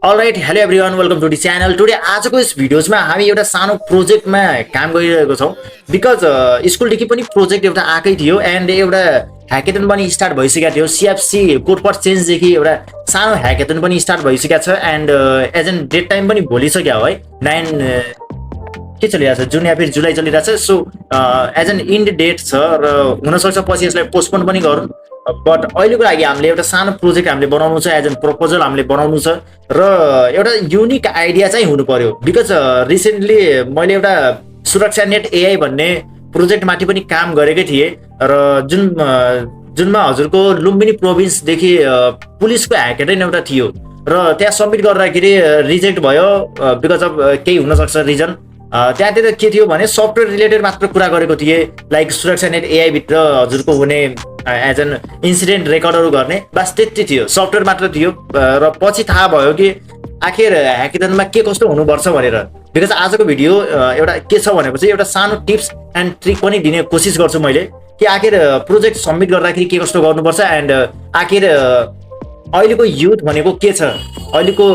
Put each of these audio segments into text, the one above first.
All right hello everyone welcome to the channel. Today आजको यस भिडियोजमा हामी एउटा सानो प्रोजेक्टमा काम गरिरहेको छौँ। बिकज स्कुलदेखि पनि प्रोजेक्ट एउटा आएकै थियो एन्ड एउटा ह्याकेथन पनि स्टार्ट भइसकेको थियो। सिएफसी कोड फर चेन्जदेखि एउटा सानो ह्याकेथन पनि स्टार्ट भइसकेको छ and as an date time पनि भोलिसक्यो है 9 के चलिरहेको छ, जुन या फेरि जुलाई चलिरहेको छ। So as an end date छ र हुनसक्छ पछि यसलाई पोस्टपोन पनि गरौँ। बट अहिलेको लागि हामीले एउटा सानो प्रोजेक्ट हामीले बनाउनु छ, एज एन प्रपोजल हामीले बनाउनु छ र एउटा युनिक आइडिया चाहिँ हुनु पर्यो। बिकज रिसेन्टली मैले एउटा सुरक्षा नेट एआई भन्ने प्रोजेक्टमाथि पनि काम गरेकै थिएँ र जुनमा हजुरको लुम्बिनी प्रोभिन्सदेखि पुलिसको ह्याकेथन एउटा थियो र त्यहाँ सबमिट गर्दाखेरि रिजेक्ट भयो बिकज अफ केही हुनसक्छ रिजन। त्यहाँतिर के थियो भने सफ्टवेयर रिलेटेड मात्र कुरा गरेको थिएँ, लाइक सुरक्षा नेट एआई भित्र हजुरको हुने एज एन इन्सिडेन्ट रेकर्डहरू गर्ने, बस त्यति थियो, सफ्टवेयर मात्र थियो। र पछि थाहा भयो कि आखिर ह्याकेथनमा के कस्तो हुनुपर्छ भनेर। बिकज आजको भिडियो एउटा के छ भनेपछि एउटा सानो टिप्स एन्ड ट्रिक पनि दिने कोसिस गर्छु मैले कि आखिर प्रोजेक्ट सबमिट गर्दाखेरि के कस्तो गर्नुपर्छ एन्ड आखिर अहिलेको युथ भनेको के छ, अहिलेको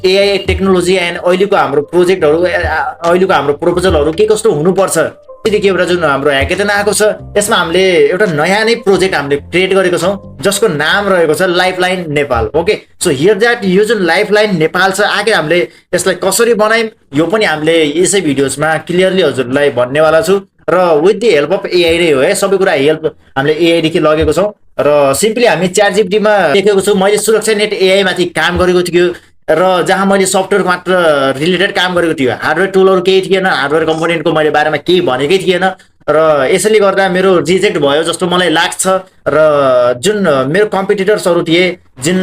एआई टेक्नोलोजी एन्ड अहिलेको हाम्रो प्रोजेक्टहरू, अहिलेको हाम्रो प्रपोजलहरू के कस्तो हुनुपर्छ। त्यतिकै एउटा जुन हाम्रो ह्याकेथन आएको छ यसमा हामीले एउटा नयाँ नै प्रोजेक्ट हामीले क्रिएट गरेको छौँ जसको नाम रहेको छ lifeline Nepal. Okay, so here that यो जुन लाइफलाइन नेपाल छ आखिर हामीले यसलाई कसरी बनायौँ यो पनि हामीले यसै भिडियोजमा क्लियरली हजुरलाई भन्नेवाला छु र with the help of AI नै हो है। सबै कुरा हेल्प हामीले एआईदेखि लगेको छौँ र सिम्पली हामी च्याट जिपिटीमा लेखेको छु। मैले सुरक्षा नेट एआई माथि काम गरेको थियो र जहाँ मैले सफ्टवेयर मात्र रिलेटेड काम गरेको थियो, हार्डवेयर टुलहरू केही थिएन, हार्डवेयर कम्पोनेन्टको मैले बारेमा केही भनेकै थिएन र यसैले गर्दा मेरो रिजेक्ट भयो जस्तो मलाई लाग्छ। र जुन मेरो कम्पिटिटर्सहरू थिए जुन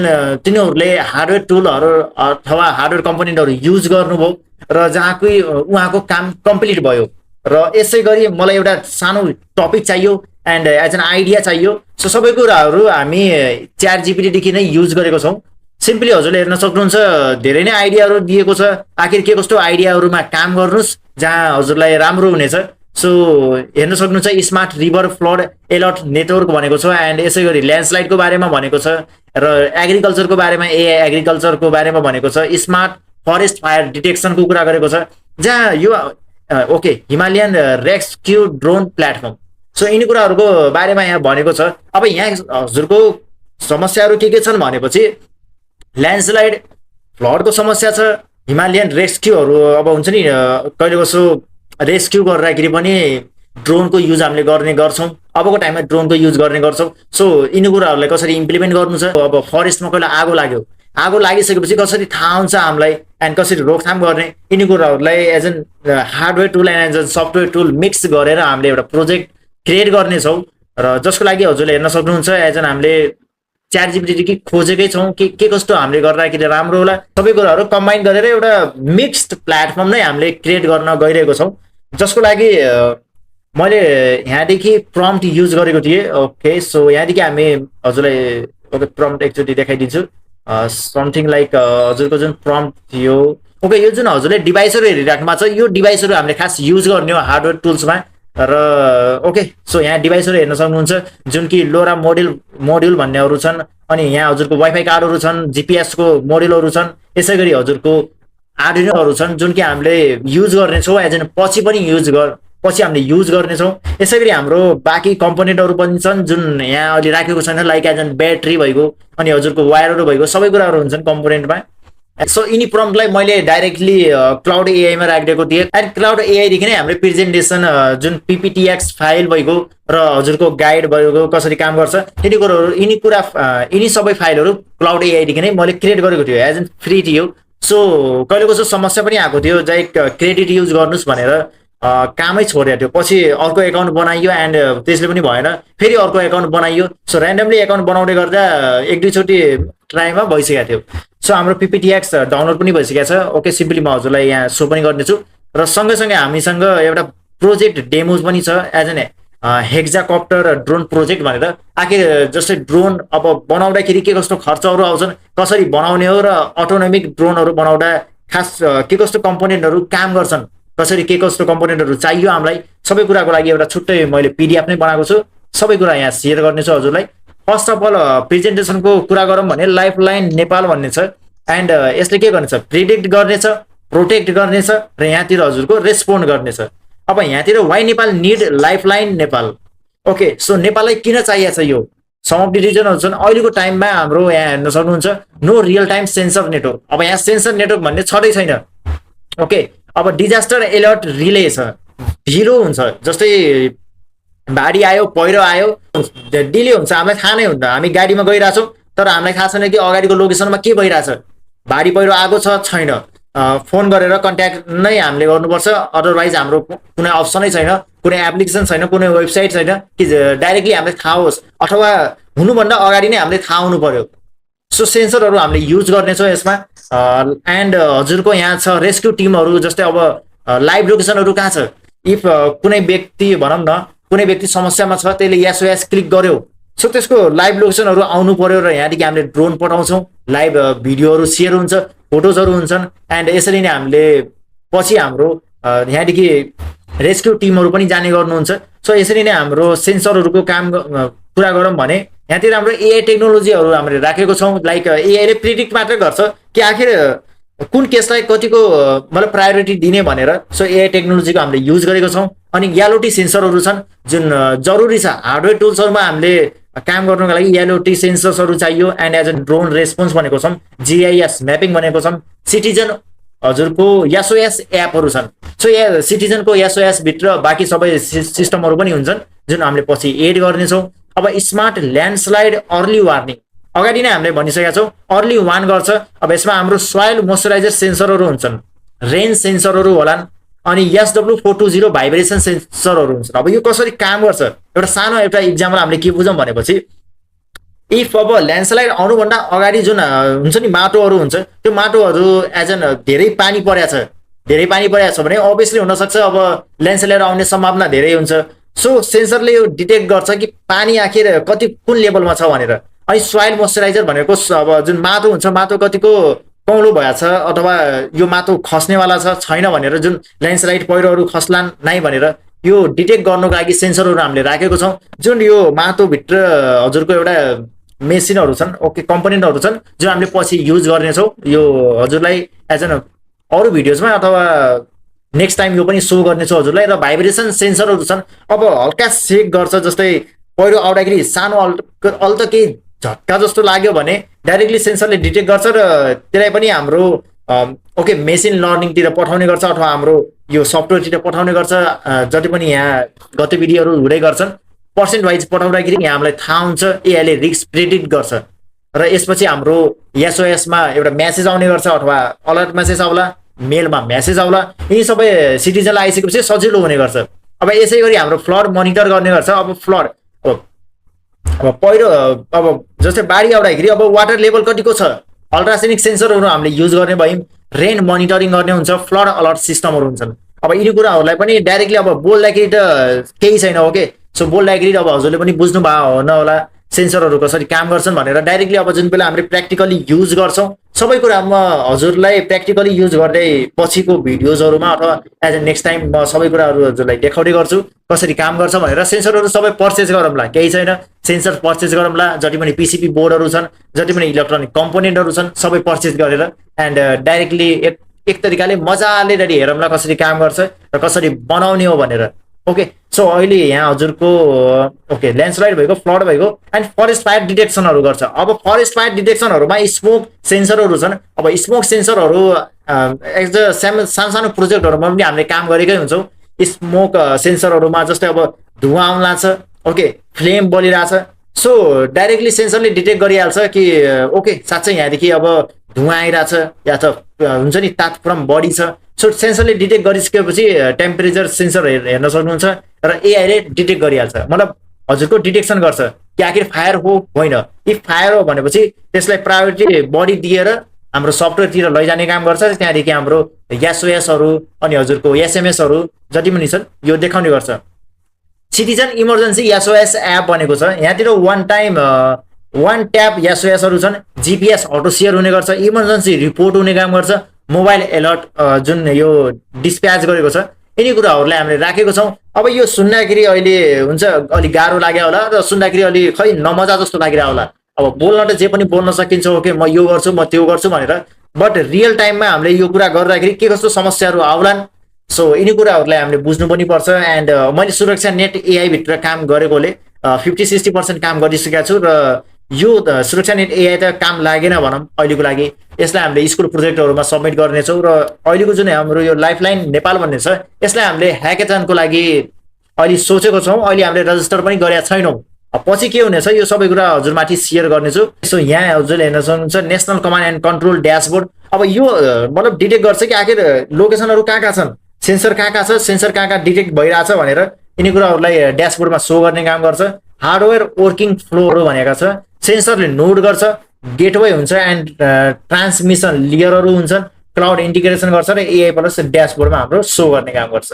तिनीहरूले हार्डवेयर टुलहरू अथवा हार्डवेयर कम्पोनेन्टहरू युज गर्नुभयो र जहाँ कोही उहाँको काम कम्प्लिट भयो। र यसै गरी मलाई एउटा सानो टपिक चाहियो एन्ड एज एन आइडिया चाहियो। सो सबै कुराहरू हामी च्याट जिपिटीदेखि नै युज गरेको छौँ। सिम्पली हजुरले हेर्न सक्नुहुन्छ धेरै नै आइडियाहरू दिएको छ, आखिर के कस्तो आइडियाहरूमा काम गर्नुहोस् जहाँ हजुरलाई राम्रो हुनेछ। सो हेर्न सक्नुहुन्छ smart river flood alert network भनेको छ एन्ड यसै गरी ल्यान्डस्लाइडको बारेमा भनेको छ र एग्रिकल्चरको बारेमा एआई एग्रिकल्चरको बारेमा भनेको छ, स्मार्ट फरेस्ट फायर डिटेक्सनको कुरा गरेको छ, जहाँ यो okay Himalayan rescue drone platform. So यिनी कुराहरूको बारेमा यहाँ भनेको छ। अब यहाँ हजुरको समस्याहरू के छन् भनेपछि ल्यान्डस्लाइड फ्लडको समस्या छ, हिमालयन रेस्क्युहरू अब हुन्छ नि कहिले कसो रेस्क्यु गर्दाखेरि पनि ड्रोनको युज हामीले गर्ने गर्छौँ, अबको टाइममा ड्रोनको युज गर्ने गर्छौँ। सो यिनी कुराहरूलाई कसरी इम्प्लिमेन्ट गर्नु छ। अब फरेस्टमा कहिले आगो लाग्यो, आगो लागिसकेपछि कसरी थाहा हुन्छ हामीलाई एन्ड कसरी रोकथाम गर्ने, यिनी कुराहरूलाई as an hardware tool and as an software tool mix गरेर हामीले एउटा प्रोजेक्ट क्रिएट गर्नेछौँ र जसको लागि हजुरले हेर्न सक्नुहुन्छ एज एन हामीले च्याट जिपिटीदेखि खोजेकै छौँ कि के कस्तो हामीले गर्दाखेरि राम्रो होला। सबै कुराहरू कम्बाइन गरेर एउटा मिक्स्ड प्लेटफर्म नै हामीले क्रिएट गर्न गइरहेको छौँ, जसको लागि मैले यहाँदेखि प्रम्प्ट युज गरेको थिएँ। ओके, सो यहाँदेखि हामी हजुरलाई ओके प्रम्प्ट एकचोटि देखाइदिन्छु। समथिङ लाइक हजुरको जुन प्रम्प्ट थियो, ओके यो जुन हजुरले डिभाइसहरू हेरिराख्नु भएको छ यो डिभाइसहरू हामीले खास युज गर्ने हो हार्डवेयर टुल्समा र ओके। सो यहाँ डिभाइसहरू हेर्न सक्नुहुन्छ जुन कि लोरा मोड्युल भन्नेहरू छन्, अनि यहाँ हजुरको वाइफाई कार्डहरू छन्, जिपिएसको मोड्युलहरू छन्, यसै गरी हजुरको आर्डिनोहरू छन् जुन कि हामीले युज गर्नेछौँ एज एन पछि हामीले युज गर्नेछौँ। यसै गरी हाम्रो बाँकी कम्पोनेन्टहरू पनि छन् जुन यहाँ अहिले राखेको छैन, लाइक एज एन ब्याट्री भइगयो अनि हजुरको वायरहरू भइगयो, सबै कुराहरू हुन्छन् कम्पोनेन्टमा। सो यिनी प्रम्प्टलाई मैले डाइरेक्टली क्लाउड एआईमा राखिदिएको थिएँ एन्ड क्लाउड एआईदेखि नै हाम्रो प्रेजेन्टेसन जुन पिपिटिएक्स फाइल भएको र हजुरको गाइड भएको कसरी काम गर्छ यिनी कुराहरू यिनी सबै फाइलहरू क्लाउड एआईदेखि नै मैले क्रिएट गरेको थियो, एज एन फ्री थियो। सो कहिले कसो समस्या पनि आएको थियो, लाइक क्रेडिट युज गर्नुहोस् भनेर कामै छोडेको थियो, पछि अर्को एकाउन्ट बनाइयो एन्ड त्यसले पनि भएन, फेरि अर्को एकाउन्ट बनाइयो। सो ऱ्यान्डमली एकाउन्ट बनाउँदै गर्दा एक दुईचोटि ट्राईमा भइसकेको थियो। सो हाम्रो पिपिटिएक्स डाउनलोड पनि भइसकेको छ। ओके, सिम्पली म हजुरलाई यहाँ सो पनि गर्नेछु र सँगसँगै हामीसँग एउटा प्रोजेक्ट डेमोज पनि छ एज एन हेक्जाकप्टर ड्रोन प्रोजेक्ट भनेर। आखिर जस्तै ड्रोन अब बनाउँदाखेरि के कस्तो खर्चहरू आउँछन्, कसरी बनाउने हो र अटोनोमिक ड्रोनहरू बनाउँदा खास के कस्तो कम्पोनेन्टहरू काम गर्छन्, कसरी के कस्तो कम्पोनेन्टहरू चाहियो हामीलाई, सबै कुराको लागि एउटा छुट्टै मैले पिडिएफ नै बनाएको छु। सबै कुरा यहाँ सेयर गर्नेछु हजुरलाई। फर्स्ट अफ अल प्रेजेन्टेसनको कुरा गरौँ भने लाइफलाइन नेपाल भन्ने छ एन्ड यसले के गर्नेछ प्रिडिक्ट गर्नेछ प्रोटेक्ट गर्नेछ र यहाँतिर हजुरको रेस्पोन्ड गर्नेछ अब यहाँतिर why Nepal need lifeline Nepal okay so नेपाललाई किन चाहिएको छ यो सम अफ द रिजनहरू छन् अहिलेको टाइममा हाम्रो यहाँ हेर्न सक्नुहुन्छ no real time sensor network अब यहाँ सेन्सर नेटवर्क भन्ने छँदै छैन ओके अब डिजास्टर एलर्ट रिले छ ढिलो हुन्छ जस्तै बाढी आयो पहिरो आयो डिले हुन्छ हामीलाई थाहा नै हुन्छ हामी गाडीमा गइरहेछौँ तर हामीलाई थाहा छैन कि अगाडिको लोकेसनमा के भइरहेछ बाढी पहिरो आएको छ छैन फोन गरेर कन्ट्याक्ट नै हामीले गर्नुपर्छ अदरवाइज हाम्रो कुनै अप्सनै छैन कुनै एप्लिकेसन छैन कुनै वेबसाइट छैन कि डाइरेक्टली हामीलाई थाहा होस् अथवा हुनुभन्दा अगाडि नै हामीले थाहा हुनु पर्यो सो सेन्सरहरू हामीले युज गर्नेछौँ यसमा एन्ड हजुरको यहाँ छ रेस्क्यु टिमहरू जस्तै अब लाइभ लोकेसनहरू कहाँ छ इफ कुनै व्यक्ति भनौँ न कुनै व्यक्ति समस्यामा छ त्यसले एसओएस क्लिक गर्यो सो त्यसको लाइभ लोकेसनहरू आउनु पर्यो र यहाँदेखि हामीले ड्रोन पठाउँछौँ लाइभ भिडियोहरू सेयर हुन्छ फोटोजहरू हुन्छन् एन्ड यसरी नै हामीले पछि हाम्रो यहाँदेखि रेस्क्यु टिमहरू पनि जाने गर्नुहुन्छ सो यसरी नै हाम्रो सेन्सरहरूको काम पुरा गरौँ भने यहाँतिर हाम्रो एआई टेक्नोलोजीहरू हामीले राखेको छौँ लाइक एआईले प्रिडिक्ट मात्रै गर्छ कि आखिर कुन केसलाई कतिको मतलब प्रायोरिटी दिने भनेर सो एआई टेक्नोलोजीको हामीले युज गरेको छौँ अनि यालोटी सेन्सरहरू छन् जुन जरुरी छ हार्डवेयर टुल्सहरूमा हामीले काम गर्नुको लागि यालोटी सेन्सर्सहरू चाहियो and as a drone response भनेको छौँ जिआइएस म्यापिङ भनेको छौँ सिटिजन हजुरको एसओएस एपहरू छन् सो सिटिजनको एसओएस भित्र बाँकी सबै सिस्टमहरू पनि हुन्छन् जुन हामीले पछि एड गर्नेछौँ अब स्मार्ट ल्यान्डस्लाइड अर्ली वार्निङ अगाडि नै हामीले भनिसकेका छौँ अर्ली वार्न गर्छ अब यसमा हाम्रो सोइल मोइस्चराइजर सेन्सरहरू हुन्छन् रेन सेन्सरहरू होलान् अनि SW420 भाइब्रेसन सेन्सरहरू हुन्छन् अब यो कसरी काम गर्छ एउटा इक्जाम्पल हामीले के बुझौँ भनेपछि इफ अब ल्यान्डस्लाइड आउनुभन्दा अगाडि जुन हुन्छ नि माटोहरू हुन्छ त्यो माटोहरू एज एन धेरै पानी परेको छ भने अभियसली हुनसक्छ अब ल्यान्डस्लाइड आउने सम्भावना धेरै हुन्छ सो सेन्सरले यो डिटेक्ट गर्छ कि पानी आखिर कति कुन लेभलमा छ भनेर अनि सोइल मोइस्चराइजर भनेको अब जुन माटो हुन्छ माटो कतिको कौलो भएछ अथवा यो माटो खस्नेवाला छ छैन भनेर जुन ल्यान्डस्लाइड पहिरोहरू खस्लान् नै भनेर यो डिटेक्ट गर्नको लागि सेन्सरहरू हामीले राखेको छौँ जुन यो माटोभित्र हजुरको एउटा मेसिनहरू छन् ओके कम्पोनेन्टहरू छन् जो हामीले पछि युज गर्नेछौँ यो हजुरलाई एज एन अरू भिडियोजमा अथवा नेक्स्ट टाइम यो पनि सो गर्नेछु हजुरलाई र भाइब्रेसन सेन्सरहरू छन् अब हल्का सेक गर्छ जस्तै पहिरो आउँदाखेरि सानो अल्ट केही झट्का जस्तो लाग्यो भने डाइरेक्टली सेन्सरले डिटेक्ट गर्छ र त्यसलाई पनि हाम्रो ओके मेसिन लर्निङतिर पठाउने गर्छ अथवा हाम्रो यो सफ्टवेयरतिर पठाउने गर्छ जति पनि यहाँ गतिविधिहरू हुँदै गर्छन् पर्सेन्ट वाइज पठाउँदाखेरि यहाँ हामीलाई थाहा हुन्छ एआईले रिस्क प्रेडिक्ट गर्छ र यसपछि हाम्रो एसओएसमा एउटा म्यासेज आउने गर्छ अथवा अलर्ट म्यासेज आउला मेलमा म्यासेज आउला यी सबै सिटिजनलाई आइसकेपछि सजिलो हुने गर्छ अब यसै गरी हाम्रो फ्लड मोनिटर गर्ने गर्छ अब फ्लड अब पहिरो अब जस्तै बाढी आउँदाखेरि अब वाटर लेभल कतिको छ अल्ट्रासोनिक सेन्सरहरू हामीले युज गर्ने भयौँ रेन मोनिटरिङ गर्ने हुन्छ फ्लड अलर्ट सिस्टमहरू हुन्छन् अब यी कुराहरूलाई पनि डाइरेक्टली अब बोल्दाखेरि त केही छैन ओके सो बोल्दाखेरि अब हजुरले पनि बुझ्नु भयो होला सेन्सरहरू कसरी काम गर्छन् भनेर डाइरेक्टली अब जुन बेला हामीले प्र्याक्टिकली युज गर्छौँ सबै कुरा म हजुरलाई प्र्याक्टिकली युज गर्दै पछिको भिडियोजहरूमा अथवा एज अ नेक्स्ट टाइम म सबै कुराहरू हजुरलाई देखाउँदै गर्छु कसरी काम गर्छ भनेर सेन्सरहरू सबै पर्चेस गरौँला केही छैन सेन्सर पर्चेस गरौँला जति पनि पिसिपी बोर्डहरू छन् जति पनि इलेक्ट्रोनिक कम्पोनेन्टहरू छन् सबै पर्चेस गरेर एन्ड डाइरेक्टली एक तरिकाले मजाले हेरौँला कसरी काम गर्छ र कसरी बनाउने हो भनेर ओके सो अहिले यहाँ हजुरको ओके ल्यान्डस्लाइड भएको फ्लड भएको एन्ड फरेस्ट फायर डिटेक्सनहरू गर्छ अब फरेस्ट फायर डिटेक्सनहरूमा स्मोक सेन्सरहरू छन् अब स्मोक सेन्सरहरू एज अ सानो प्रोजेक्टहरूमा पनि हामीले काम गरेकै हुन्छौँ स्मोक सेन्सरहरूमा जस्तै अब धुवा आउन लाग्छ ओके फ्लेम बलिरहेछ सो डाइरेक्टली सेन्सरले डिटेक्ट गरिहाल्छ कि ओके साँच्चै यहाँदेखि अब धुवा आइरहेछ या त हुन्छ नि तापक्रम बढी छ सो सेन्सरले डिटेक्ट गरिसकेपछि टेम्परेचर सेन्सर हेर्न सक्नुहुन्छ र एआईले डिटेक्ट गरिहाल्छ मतलब हजुरको डिटेक्सन गर्छ कि आखिर फायर हो होइन इफ फायर हो भनेपछि त्यसलाई प्रायोरिटी बढी दिएर हाम्रो सफ्टवेयरतिर लैजाने काम गर्छ त्यहाँदेखि हाम्रो एसओएसहरू अनि हजुरको एसएमएसहरू जति पनि छन् यो देखाउने गर्छ सिटिजन इमर्जेन्सी एसओएस एप बनेको छ यहाँतिर वान ट्याप एसओएसहरू छन् जिपिएस अटो सेयर हुने गर्छ इमर्जेन्सी रिपोर्ट हुने काम गर्छ मोबाइल एलर्ट जुन यो डिस्प्याच गरेको छ यिनी कुराहरूलाई हामीले राखेको छौँ अब यो सुन्दाखेरि अहिले हुन्छ अलिक गाह्रो लाग्यो होला र सुन्दाखेरि अलि खै नमजा जस्तो लागिरह होला अब बोल्न त जे पनि बोल्न सकिन्छ ओके म यो गर्छु म त्यो गर्छु भनेर बट रियल टाइममा हामीले यो कुरा गर्दाखेरि के कस्तो समस्याहरू आउलान्, सो यिनी कुराहरूलाई हामीले बुझ्नु पनि पर्छ। एन्ड मैले सुरक्षा नेट एआई भित्र काम गरेकोले 50-60% काम गरिसकेको छु र यो सुरक्षा नेट एआई त काम लागेन भनौँ अहिलेको लागि। यसलाई हामीले स्कुल प्रोजेक्टहरूमा सबमिट गर्नेछौँ र अहिलेको जुन हाम्रो यो लाइफलाइन नेपाल भन्ने छ यसलाई हामीले ह्याकेथनको लागि अहिले सोचेको छौँ। अहिले हामीले रजिस्टर पनि गरेका छैनौँ। पछि के हुनेछ यो सबै कुरा हजुरमाथि सेयर गर्नेछु। सो यहाँ हजुरले हेर्न सक्नुहुन्छ national command and control dashboard. अब यो मतलब डिटेक्ट गर्छ कि आखिर लोकेसनहरू कहाँ कहाँ छन्, सेन्सर कहाँ कहाँ छ, सेन्सर कहाँ कहाँ डिटेक्ट भइरहेछ भनेर यिनी कुराहरूलाई ड्यासबोर्डमा सो गर्ने काम गर्छ। हार्डवेयर वर्किङ फ्लोहरू भनेका छ, सेन्सरले नोट गर्छ, गेटवे हुन्छ एन्ड ट्रान्समिसन लेयरहरू हुन्छन्, क्लाउड इन्टिग्रेसन गर्छ र एआई प्लस ड्यासबोर्डमा हाम्रो सो गर्ने काम गर्छ।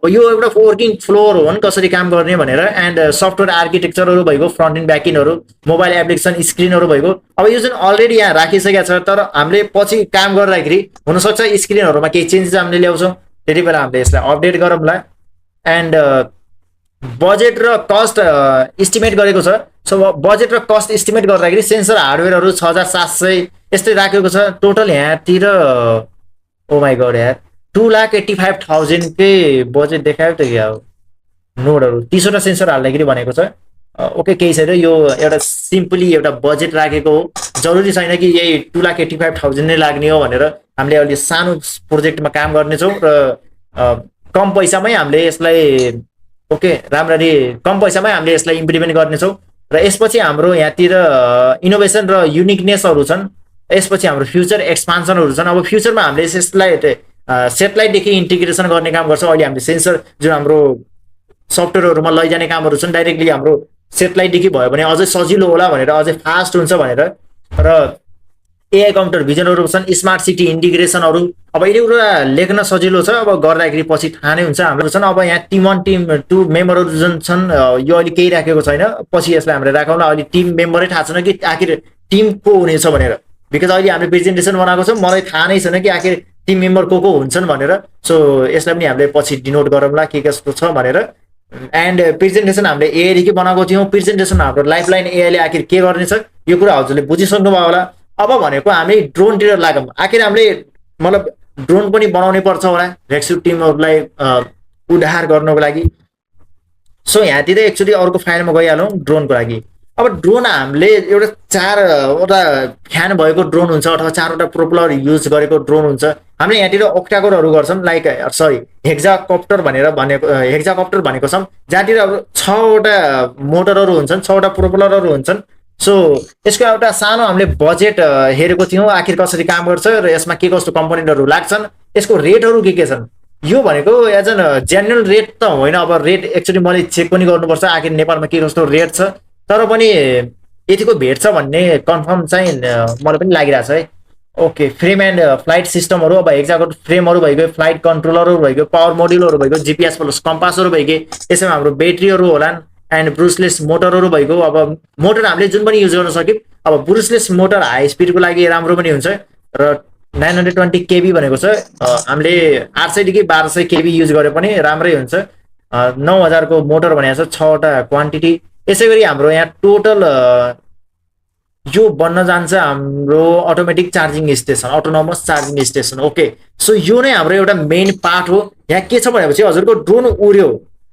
अब यो एउटा वर्किङ फ्लोर हो नि कसरी काम गर्ने भनेर। एन्ड सफ्टवेयर आर्किटेक्चरहरू भइगयो, फ्रन्ट एन्ड ब्याक एन्डहरू, मोबाइल एप्लिकेसन स्क्रिनहरू भइगयो। अब यो जुन अलरेडी यहाँ राखिसकेको छ तर हामीले पछि काम गर्दाखेरि हुनसक्छ स्क्रिनहरूमा केही चेन्जेस हामीले ल्याउँछौँ, त्यति बेला हामीले यसलाई अपडेट गरौँला। एन्ड बजेट र कस्ट इस्टिमेट गरेको छ। सो बजेट र कस्ट इस्टिमेट गर्दाखेरि सेन्सर हार्डवेयरहरू 6700 यस्तै राखेको छ। टोटल यहाँतिर ओ माई गड यार 2,85,000 कै बजेट देखायो त क्या हो। नोडहरू 30वटा सेन्सर हाल्दाखेरि भनेको छ। ओके केही छैन, यो एउटा सिम्पली एउटा बजेट राखेको हो। जरुरी छैन कि यही 2,85,000 नै लाग्ने हो भनेर। हामीले अहिले सानो प्रोजेक्टमा काम गर्नेछौँ र कम पैसामै हामीले यसलाई ओके राम्ररी कम पैसामै हामीले यसलाई इम्प्लिमेन्ट गर्नेछौँ। र यसपछि हाम्रो यहाँतिर इनोभेसन र युनिकनेसहरू छन्। यसपछि हाम्रो फ्युचर एक्सपान्सनहरू छन्। अब फ्युचरमा हामीले यसलाई सेटेलाइटदेखि इन्टिग्रेसन गर्ने काम गर्छौँ। अहिले हामीले सेन्सर जुन हाम्रो सफ्टवेयरहरूमा लैजाने कामहरू छन् डाइरेक्टली हाम्रो सेटेलाइटदेखि भयो भने अझै सजिलो होला भनेर, अझै फास्ट हुन्छ भनेर। र एआई कम्प्युटर भिजनहरू छन्, स्मार्ट सिटी इन्टिग्रेसनहरू। अब यिनी कुरा लेख्न सजिलो छ, अब गर्दाखेरि पछि थाहा नै हुन्छ हाम्रो छन्। अब यहाँ टिम 1 टिम 2 मेम्बरहरू जुन छन् यो अहिले केही राखेको छैन, पछि यसलाई हामीले राखौँला। अहिले टिम मेम्बरै थाहा छैन कि आखिर टिम को हुनेछ भनेर, बिकज अहिले हामीले प्रेजेन्टेसन बनाएको छौँ, मलाई थाहा नै छैन कि आखिर टिम मेम्बर को हुन्छन् भनेर। सो यसलाई पनि हामीले पछि डिनोट गरौँला के कस्तो छ भनेर। एन्ड प्रेजेन्टेसन हामीले एआईदेखि बनाएको थियौँ। प्रेजेन्टेसन हाम्रो लाइफलाइन एआईले आखिर के गर्नेछ यो कुरा हजुरले बुझिसक्नु भयो होला। अब भनेको हामी ड्रोनतिर लागौँ। आखिर हामीले मतलब ड्रोन पनि बनाउनै पर्छ होला रेस्क्यु टिमहरूलाई उद्धार गर्नको लागि। सो यहाँतिर एक्चुअली अर्को फाइलमा गइहालौँ ड्रोनको लागि। अब ड्रोन हामीले एउटा 4वटा फ्यान भएको ड्रोन हुन्छ अथवा 4वटा प्रोपलर युज गरेको ड्रोन हुन्छ। हामीले यहाँतिर ओक्टाकोरहरू गर्छौँ, लाइक हेक्जाकप्टर भनेको छौँ, जहाँतिर 6वटा मोटरहरू हुन्छन्, 6वटा प्रोपलरहरू हुन्छन्। सो यसको एउटा सानो हामीले बजेट हेरेको थियौँ आखिर कसरी काम गर्छ र यसमा के कस्तो कम्पोनेन्टहरू लाग्छन्, यसको रेटहरू के छन्। यो भनेको एज एन जेन्युन रेट त होइन। अब रेट एक्चुअली मैले चेक पनि गर्नुपर्छ आखिर नेपालमा के कस्तो रेट छ, तर पनि यतिको भेट्छ भन्ने कन्फर्म चाहिँ मलाई पनि लागिरहेछ है। ओके फ्रेम एन्ड फ्लाइट सिस्टमहरू, अब हेक्जाको फ्रेमहरू भइगयो, फ्लाइट कन्ट्रोलरहरू भइगयो, पावर मोड्युलहरू भइगयो, जिपिएस प्लस कम्पासहरू भइगयो, यसमा हाम्रो ब्याट्रीहरू होलान् एन्ड ब्रुसलेस मोटरहरू भइगयो। अब मोटर हामीले जुन पनि युज गर्न सक्यौँ। अब ब्रुसलेस मोटर हाई स्पिडको लागि राम्रो पनि हुन्छ र 920 केबी भनेको छ। हामीले 800देखि 1200 केबी युज गरे पनि राम्रै हुन्छ। 9000 को मोटर भनेको छ, 6वटा क्वान्टिटी। यसै गरी हाम्रो यहाँ टोटल यो बन्न जान्छ हाम्रो automatic charging station, autonomous charging station. Okay so यो नै हाम्रो एउटा मेन पार्ट हो। यहाँ के छ भनेपछि हजुरको ड्रोन उड्यो,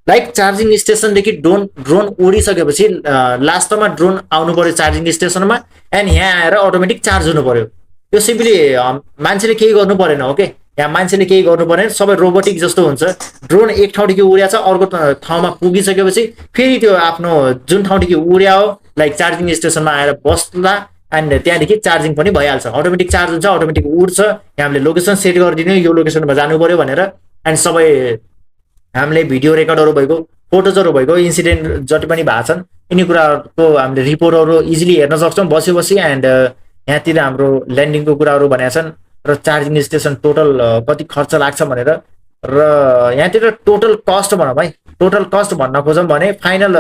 लाइक चार्जिङ स्टेसनदेखि ड्रोन उडिसकेपछि लास्टमा ड्रोन आउनु पर्यो चार्जिङ स्टेसनमा एन्ड यहाँ आएर अटोमेटिक चार्ज हुनु पर्यो। यो सिम्पली मान्छेले केही गर्नु परेन। ओके यहाँ मान्छेले केही गर्नु परेन, सबै रोबोटिक जस्तो हुन्छ। ड्रोन एक ठाउँदेखि उड्या छ अर्को ठाउँमा पुगिसकेपछि फेरि त्यो आफ्नो जुन ठाउँदेखि उड्या हो लाइक चार्जिङ स्टेसनमा आएर बस्ला एन्ड त्यहाँदेखि चार्जिङ पनि भइहाल्छ, अटोमेटिक चार्ज हुन्छ, अटोमेटिक उड्छ। यहाँ हामीले लोकेसन सेट गरिदिनु यो लोकेसनमा जानु पर्यो भनेर। एन्ड सबै हामीले भिडियो रेकर्डहरू भएको, फोटोजहरू भएको, इन्सिडेन्ट जति पनि भएको छन् यिनी कुराहरूको हामीले रिपोर्टहरू इजिली हेर्न सक्छौँ बसी बसी। एन्ड यहाँतिर हाम्रो ल्यान्डिङको कुराहरू भनेका छन् र चार्जिङ स्टेसन टोटल कति खर्च लाग्छ भनेर। र यहाँतिर टोटल कस्ट भनौँ है, टोटल कस्ट भन्न खोजौँ भने final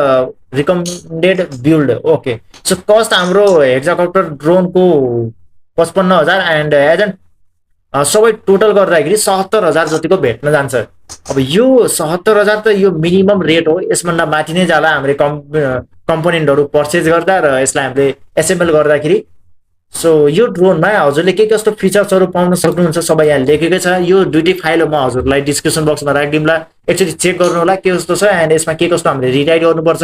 recommended build. Okay so cost हाम्रो हेक्जाकप्टर ड्रोनको 55,000 एन्ड एज एन सबै टोटल गर्दाखेरि 77,000 जतिको भेट्न जान्छ। अब यो 77,000 त यो मिनिमम रेट हो, यसभन्दा माथि नै जाला हामीले कम्पोनेन्टहरू पर्चेज गर्दा र यसलाई हामीले एसेम्बल गर्दाखेरि। सो यो ड्रोनमा हजुरले के कस्तो फिचर्सहरू पाउन सक्नुहुन्छ सबै यहाँ लेखेकै छ। यो दुईटै फाइल म हजुरलाई डिस्क्रिप्सन बक्समा राखिदिउँला, एकचोटि चेक गर्नु होला के कस्तो छ एन्ड यसमा के कस्तो हामीले रिटाइट गर्नुपर्छ।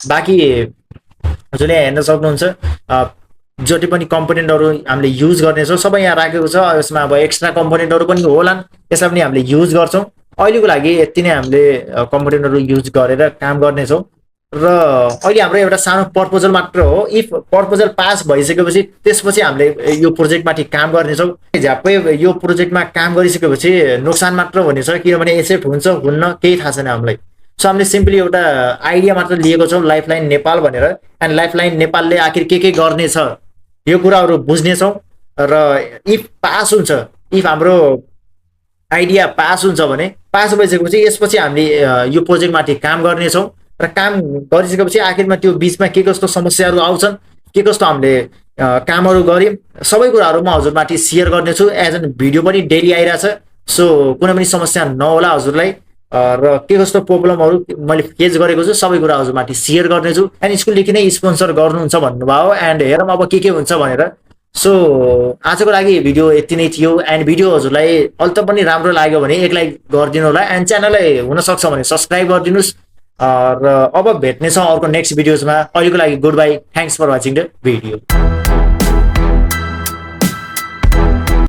बाँकी हजुरले यहाँ हेर्न सक्नुहुन्छ जति पनि कम्पोनेन्टहरू हामीले युज गर्नेछौँ सबै यहाँ राखेको छ। यसमा अब एक्स्ट्रा कम्पोनेन्टहरू पनि होलान्, यसलाई पनि हामीले युज गर्छौँ। अहिलेको लागि यति नै हामीले कम्पोनेन्टहरू युज गरेर काम गर्नेछौँ र अहिले हाम्रो एउटा सानो प्रपोजल मात्र हो। इफ प्रपोजल पास भइसकेपछि त्यसपछि हामीले यो प्रोजेक्टमाथि काम गर्नेछौँ। झ्याप्पै यो प्रोजेक्टमा काम गरिसकेपछि नोक्सान मात्र हुनेछ, किनभने एक्सेप्ट हुन्छ हुन्न केही थाहा छैन हामीलाई। सो हामीले सिम्पली एउटा आइडिया मात्र लिएको छौँ लाइफलाइन नेपाल भनेर, एन्ड लाइफलाइन नेपालले आखिर के गर्नेछ यो कुराहरू बुझ्नेछौँ। र इफ पास हुन्छ, इफ हाम्रो आइडिया पास हुन्छ भने पास भइसकेपछि यसपछि हामीले यो प्रोजेक्टमाथि काम गर्नेछौँ र काम गरिसकेपछि आखिरमा त्यो बिचमा के कस्तो समस्याहरू आउँछन्, के कस्तो हामीले कामहरू गऱ्यौँ सबै कुराहरू म हजुरमाथि सेयर गर्नेछु। एज एन भिडियो पनि डेली आइरहेछ, सो कुनै पनि समस्या नहोला हजुरलाई। र के कस्तो प्रब्लमहरू मैले फेस गरेको छु सबै कुरा हजुरमाथि सेयर गर्नेछु। एन्ड स्कुलदेखि नै स्पोन्सर गर्नुहुन्छ भन्नुभयो एन्ड हेरौँ अब के हुन्छ भनेर। सो आजको लागि भिडियो यति नै थियो। एन्ड भिडियो हजुरलाई अल्त पनि राम्रो लाग्यो भने एक लाइक गरिदिनु होला एन्ड च्यानललाई हुनसक्छ भने सब्सक्राइब गरिदिनुहोस्। र अब भेट्नेछौँ अर्को नेक्स्ट भिडियोजमा। अहिलेको लागि good bye, thanks for watching the video.